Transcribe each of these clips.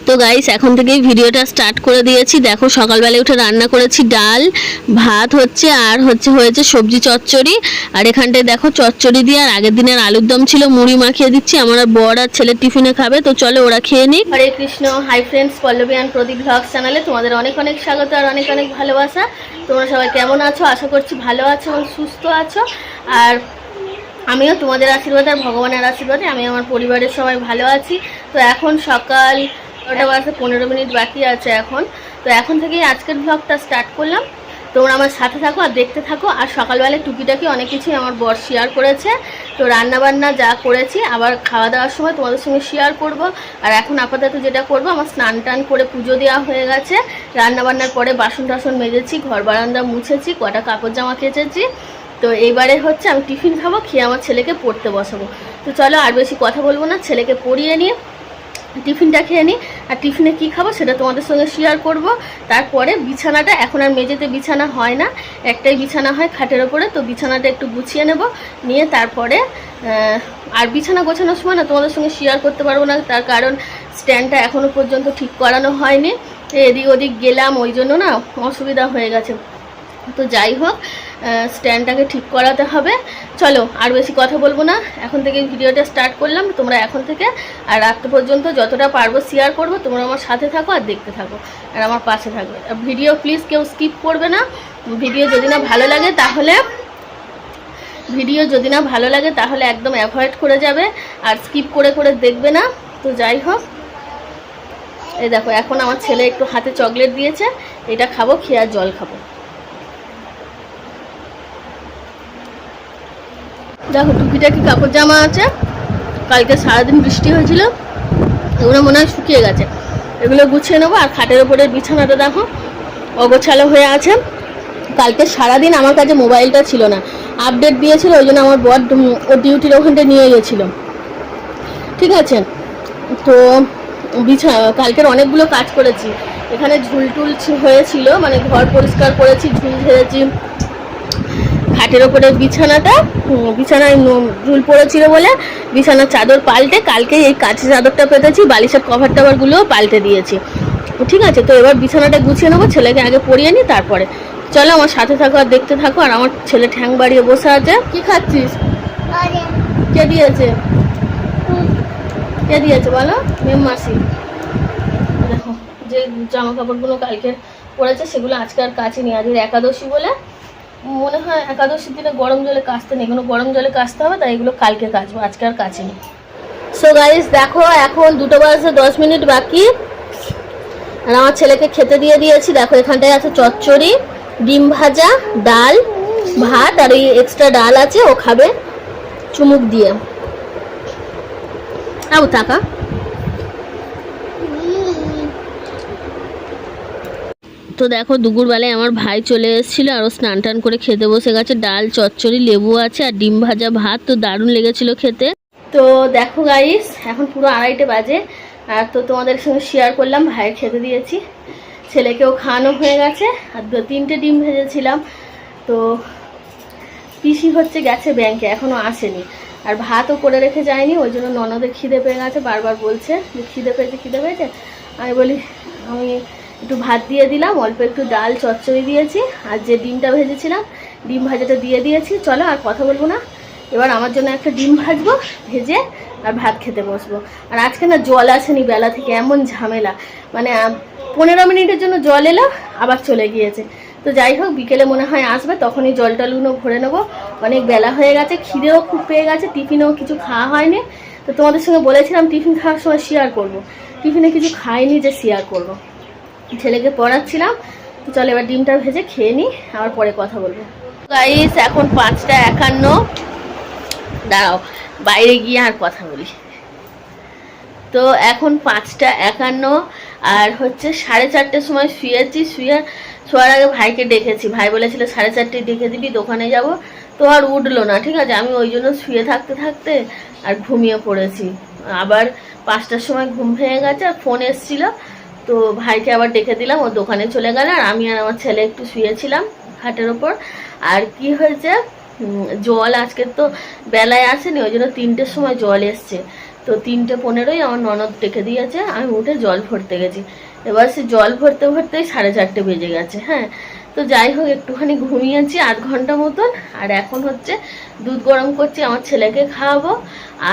তো গাইস এখন থেকেই ভিডিওটা স্টার্ট করে দিয়েছি। দেখো সকালবেলায় উঠে রান্না করেছি ডাল ভাত হচ্ছে, আর হয়েছে সবজি চচ্চড়ি। আর এখানটায় দেখো চচ্চড়ি দিয়ে আর আগের দিনের আলুর দম ছিল, মুড়ি মাখিয়ে দিচ্ছি। আমার বর আর ছেলের টিফিনে খাবে, তো চলো ওরা খেয়ে নিক। Hare Krishna, hi friends, Pallavi and Pradeep blogs চ্যানেলে তোমাদের অনেক অনেক স্বাগত আর অনেক অনেক ভালোবাসা। তোমরা সবাই কেমন আছো? আশা করছি ভালো আছো এবং সুস্থ আছো। আর আমিও তোমাদের আশীর্বাদ আর ভগবানের আশীর্বাদে আমি আমার পরিবারের সবাই ভালো আছি। তো এখন সকাল 9টা বাজে 15 মিনিট বাকি আছে এখন। তো এখন থেকেই আজকের ব্লগটা স্টার্ট করলাম। তোমরা আমার সাথে থাকো আর দেখতে থাকো। আর সকালবেলায় টুকিটাকি অনেক কিছুই আমার বর শেয়ার করেছে। তো রান্নাবান্না যা করেছি আবার খাওয়া দাওয়ার সময় তোমাদের সঙ্গে শেয়ার করব। আর এখন আপাতত যেটা করব, আমার স্নান টান করে পুজো দেওয়া হয়ে গেছে। রান্নাবান্নার পরে বাসন টাসন মেজেছি, ঘর বারান্দা মুছেছি, কটা কাপড় জামা কেচেছি। তো এইবারে হচ্ছে আমি টিফিন খাবো, খেয়ে আমার ছেলেকে পড়তে বসাবো। তো চলো আর বেশি কথা বলবো না, ছেলেকে পড়িয়ে নিয়ে টিফিনটা খেয়ে নিই। আর টিফিনে কি খাবো সেটা তোমাদের সঙ্গে শেয়ার করব। তারপরে বিছানাটা, এখন আর মেঝেতে বিছানা হয় না, একটাই বিছানা হয় খাটের ওপরে। তো বিছানাটা একটু গুছিয়ে নেব, নিয়ে তারপরে আর বিছানা গোছানোর সময় না তোমাদের সঙ্গে শেয়ার করতে পারবো না, তার কারণ স্ট্যান্ডটা এখনও পর্যন্ত ঠিক করানো হয়নি। এদিক ওদিক গেলাম, ওই জন্য না অসুবিধা হয়ে গেছে। তো যাই হোক, স্ট্যান্ডটাকে ঠিক করাতে হবে। চলো আর বেশি কথা বলবো না, এখন থেকে ভিডিওটা স্টার্ট করলাম। তোমরা এখন থেকে আর রাত্রে পর্যন্ত যতটা পারবো শেয়ার করবো। তোমরা আমার সাথে থাকো আর দেখতে থাকো আর আমার পাশে থাকবে। ভিডিও প্লিজ কেউ স্কিপ করবে না। ভিডিও যদি না ভালো লাগে তাহলে একদম অ্যাভয়েড করে যাবে আর স্কিপ করে করে দেখবে না। তো যাই হোক, এই দেখো এখন আমার ছেলে একটু হাতে চকলেট দিয়েছে, এটা খাবো, খেয়ে আর জল খাবো। দেখো টুকিটাকি কাপড় জামা আছে, কালকে সারাদিন বৃষ্টি হয়েছিল, এগুলো মনে হয় শুকিয়ে গেছে। এগুলো গুছিয়ে নেবো। আর খাটের ওপরের বিছানাটা দেখো অগোছালো হয়ে আছে। কালকে সারাদিন আমার কাছে মোবাইলটা ছিল না, আপডেট দিয়েছিল, ওই জন্য আমার বর ও ডিউটির ওখানটা নিয়ে গেছিলো। ঠিক আছে, তো কালকের অনেকগুলো কাজ করেছি। এখানে ঝুলটুল হয়েছিল, মানে ঘর পরিষ্কার করেছি, ঝুল ঝেড়েছি। খাটের ওপরে বিছানায় ঝুল পড়েছিল বলে বিছানার চাদর পাল্টে কালকে এই কাঠি চাদরটা পেতেছি, বালিশের কভার টাভারগুলোও পাল্টে দিয়েছি। ঠিক আছে, তো এবার বিছানাটা গুছিয়ে নেবো, ছেলেকে আগে পরিয়ে নিই তারপরে। চলো আমার সাথে থাকো আর দেখতে থাকো। আর আমার ছেলে ঠ্যাং বাড়িয়ে বসে আছে। কি খাচ্ছিস? কে দিয়েছে বলো? মেম্মাসি। দেখো যে জামা কাপড়গুলো কালকে পরেছে সেগুলো আজকে আর কাচিনি, আজকের একাদশী বলে মনে হয় একাদশীর দিনে গরম জলে কাচতে নেই, এগুলো গরম জলে কাচতে হবে, তাই এগুলো কালকে কাচবো, আজকে আর কাচিনি। সো গাইস দেখো এখন 2টা বাজে 10 মিনিট বাকি। আর আমার ছেলেকে খেতে দিয়ে দিয়েছি। দেখো এখানটায় আছে চচ্চড়ি, ডিম ভাজা, ডাল ভাত, আর এই এক্সট্রা ডাল আছে, ও খাবে চুমুক দিয়ে। আও টাকা। তো দেখো দুপুরবেলায় আমার ভাই চলে এসেছিলো, আরও স্নান টান করে খেতে বসে গেছে। ডাল চচ্চড়ি লেবু আছে আর ডিম ভাজা ভাত, তো দারুণ লেগেছিলো খেতে। তো দেখো গাইস এখন পুরো 2:30 বাজে। আর তো তোমাদের সঙ্গে শেয়ার করলাম, ভাইয়ের খেতে দিয়েছি, ছেলেকেও খাওয়ানো হয়ে গেছে। আর 3টে ডিম ভেজেছিলাম। তো পিসি গেছে ব্যাংকে, এখনও আসেনি। আর ভাতও করে রেখে যায়নি, ওই জন্য ননদের খিদে পেয়ে গেছে, বারবার বলছে যে খিদে পেয়েছে। আমি বলি আমি একটু ভাত দিয়ে দিলাম, অল্প একটু ডাল চচ্চড়ি দিয়েছি, আর যে ডিমটা ভেজেছিলাম ডিম ভাজাটা দিয়ে দিয়েছি। চলো আর কথা বলবো না, এবার আমার জন্য একটা ডিম ভাজবো, ভেজে আর ভাত খেতে বসবো। আর আজকে না জল আসেনি বেলা থেকে, এমন ঝামেলা, মানে 15 মিনিটের জন্য জল এলো আবার চলে গিয়েছে। তো যাই হোক, বিকেলে মনে হয় আসবে, তখনই জল টলগুলো ভরে নেবো। অনেক বেলা হয়ে গেছে, খিদেও খুব পেয়ে গেছে, টিফিনেও কিছু খাওয়া হয়নি। তো তোমাদের সঙ্গে বলেছিলাম টিফিন খাওয়ার সময় শেয়ার করব, টিফিনে কিছু খাইনি যে শেয়ার করব। ছেলেকে পড়াচ্ছিলাম। তো চলো এবার ডিমটা ভেজে খেয়ে নিই, আবার পরে কথা বলবো। গাইস এখন 5:51, দাঁড়াও বাইরে গিয়ে আর কথা বলি। তো এখন 5:51 আর 4:30 সময় শুয়েছি। শোয়ার আগে ভাইকে ডেকেছি, ভাই বলেছিল 4:30 ডেকে দিবি, দোকানে যাব। তো আর উঠলো না, ঠিক আছে, আমি ওই জন্য শুয়ে থাকতে আর ঘুমিয়ে পড়েছি। আবার 5টার সময় ঘুম ভেঙে গেছে, আর ফোন এসেছিলো, তো ভাইকে আবার ডেকে দিলাম, ও দোকানে চলে গেল। আর আমি আর আমার ছেলে একটু শুয়েছিলাম খাটের ওপর। আর কি হয়েছে, জল আজকে তো বেলায় আসেনি, ওই জন্য 3টের সময় জল এসছে। তো 3:15 আমার ননদ ডেকে দিয়েছে, আমি উঠে জল ভরতে গেছি। এবার সে জল ভরতে ভরতেই 4:30 বেজে গেছে। হ্যাঁ, তো যাই হোক একটুখানি ঘুমিয়েছি 8 ঘন্টা মতন। আর এখন হচ্ছে দুধ গরম করছি, আমার ছেলেকে খাওয়াবো।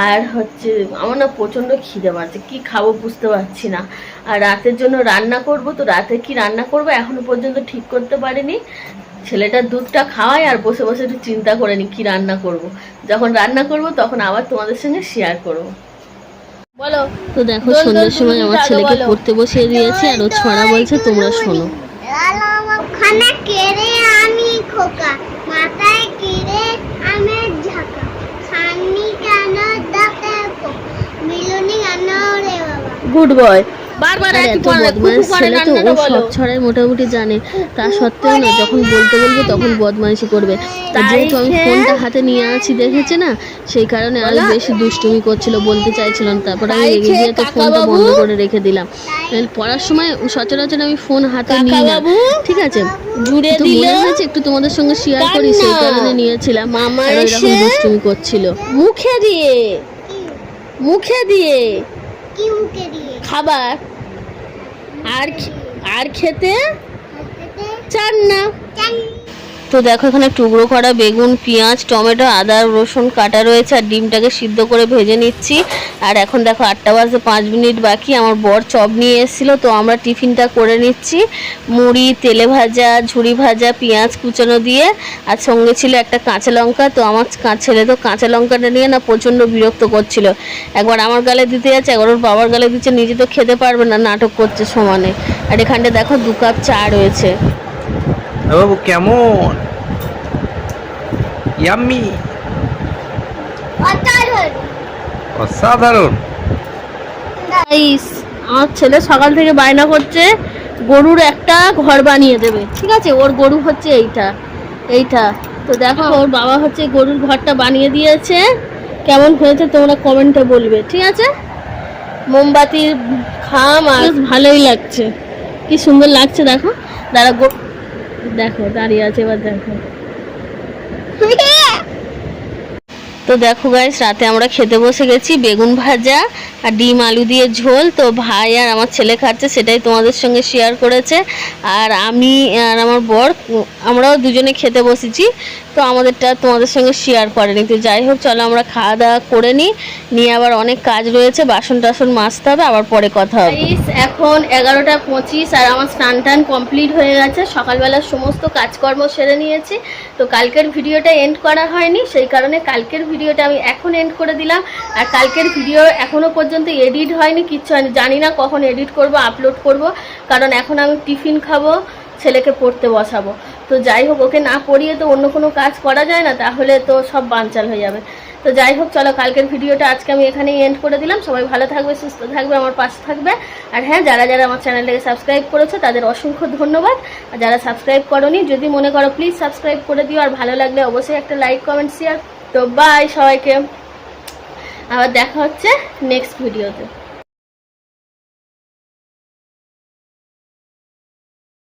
আর হচ্ছে আমার না প্রচণ্ড খিদে পাচ্ছে, কি খাবো বুঝতে পারছি না। আর রাতের জন্য রান্না করব, তো রাতে কি রান্না করব এখনো পর্যন্ত ঠিক করতে পারিনি। ছেলেটার দুধটা খাওয়াই আর বসে বসে একটু চিন্তা করে নি কি রান্না করব। যখন রান্না করব তখন আবার তোমাদের সঙ্গে শেয়ার করব। বলো। তো দেখো সন্ধ্যার সময় আমার ছেলেকে পড়তে বসিয়ে দিয়েছি, আর ও ছড়া বলছে, তোমরা শোনো। খানা কেড়ে আমি খোকা, মাথায় কেড়ে আমি ঝাঁকা, খানি কেন দাকে মিলনি কেন রে বাবা। Good boy. বারবার একই পড়ে কুকু করে রান্নাটা বলো। সব ছড়াই মোটামুটি জানে, তা সত্ত্বেও না যখন বলতে বলবো তখন বদমাইশি করবে। আর যেহেতু আমি ফোনটা হাতে নিয়ে আছি দেখেছে না, সেই কারণে আরো বেশি দুষ্টুমি করছিল, বলতে চাইছিলাম। তারপর আমি রেগে গিয়ে তো ফোনটা বন্ধ করে রেখে দিলাম। পড়ার সময় সচরাচর আমি ফোন হাতে নিই না, ঠিক আছে? জুড়ে দিলে হয়েছে একটু তোমাদের সঙ্গে শেয়ার করি, সেই কারণে নিয়েছিলাম। মামার এরকম দুষ্টুমি করছিল। মুখে দিয়ে মুখে দিয়ে কি মুখে দিয়ে খাবার আর খেতে চান না। তো দেখো এখানে টুকরো করা বেগুন, পেঁয়াজ, টমেটো, আদা, রসুন কাটা রয়েছে, আর ডিমটাকে সিদ্ধ করে ভেজে নিচ্ছি। আর এখন দেখো 8টা বাজে 5 মিনিট বাকি। আমার বর চপ নিয়ে এসেছিলো, তো আমরা টিফিনটা করে নিচ্ছি। মুড়ি, তেলে ভাজা, ঝুড়ি ভাজা, পেঁয়াজ কুচানো দিয়ে, আর সঙ্গে ছিল একটা কাঁচা লঙ্কা। তো আমার ছেলে তো কাঁচা লঙ্কাটা নিয়ে না প্রচণ্ড বিরক্ত করছিল, একবার আমার গালে দিতে যাচ্ছে, একবার ওর বাবার গালে দিচ্ছে, নিজে তো খেতে পারবে না, নাটক করছে সমানে। আর এখানটা দেখো 2 কাপ চা রয়েছে। বাবু কেমন? ইয়াম্মি, অসাধারণ। আমার ছেলে সকাল থেকে বায়না করছে গরুর একটা ঘর বানিয়ে দেবে, ঠিক আছে? ওর গরু হচ্ছে এইটা। তো দেখো ওর বাবা হচ্ছে গরুর ঘরটা বানিয়ে দিয়েছে। কেমন হয়েছে তোমরা কমেন্টে বলবে, ঠিক আছে? মোমবাতির খাম আর ভালোই লাগছে, কি সুন্দর লাগছে। দেখো দেখো দাঁড়িয়ে আছে, এবার দেখো। তো দেখো গাইস, রাতে আমরা খেতে বসে গেছি, বেগুন ভাজা আর ডিম আলু দিয়ে ঝোল। তো ভাই আর আমার ছেলে খাচ্ছে, সেটাই তোমাদের সঙ্গে শেয়ার করেছে। আর আমি আর আমার বর আমরাও দুজনে খেতে বসেছি, তো আমাদেরটা তোমাদের সঙ্গে শেয়ার করেনি। তো যাই হোক, চলো আমরা খাওয়া দাওয়া করে নিয়ে আবার অনেক কাজ রয়েছে, বাসন টাসন মাজতে হবে, আবার পরে কথা হবে। এখন 11টা 25 আর আমার স্নান টান কমপ্লিট হয়ে গেছে, সকালবেলার সমস্ত কাজকর্ম সেরে নিয়েছি। তো কালকের ভিডিওটা এন্ড করা হয়নি, সেই কারণে কালকের ভিডিওটা আমি এখন এন্ড করে দিলাম। আর কালকের ভিডিও এখনো পর্যন্ত এডিট হয়নি, কিচ্ছু হয়নি, জানি না কখন এডিট করব, আপলোড করব, কারণ এখন আমি টিফিন খাবো, ছেলেকে পড়তে বসাবো। তো যাই হোক, ওকে না পড়িয়ে তো অন্য কোনো কাজ করা যায় না, তাহলে তো সব বানচাল হয়ে যাবে। তো যাই হোক, চলো কালকের ভিডিওটা আজকে আমি এখানেই এন্ড করে দিলাম। সবাই ভালো থাকবে, সুস্থ থাকবে, আমার পাশে থাকবে। আর হ্যাঁ, যারা আমার চ্যানেলটাকে সাবস্ক্রাইব করেছো তাদের অসংখ্য ধন্যবাদ। আর যারা সাবস্ক্রাইব করোনি, যদি মনে করো প্লিজ সাবস্ক্রাইব করে দিও। আর ভালো লাগলে অবশ্যই একটা লাইক, কমেন্ট, শেয়ার। তো বাই সবাইকে, আবার দেখা হচ্ছে নেক্সট ভিডিওতে।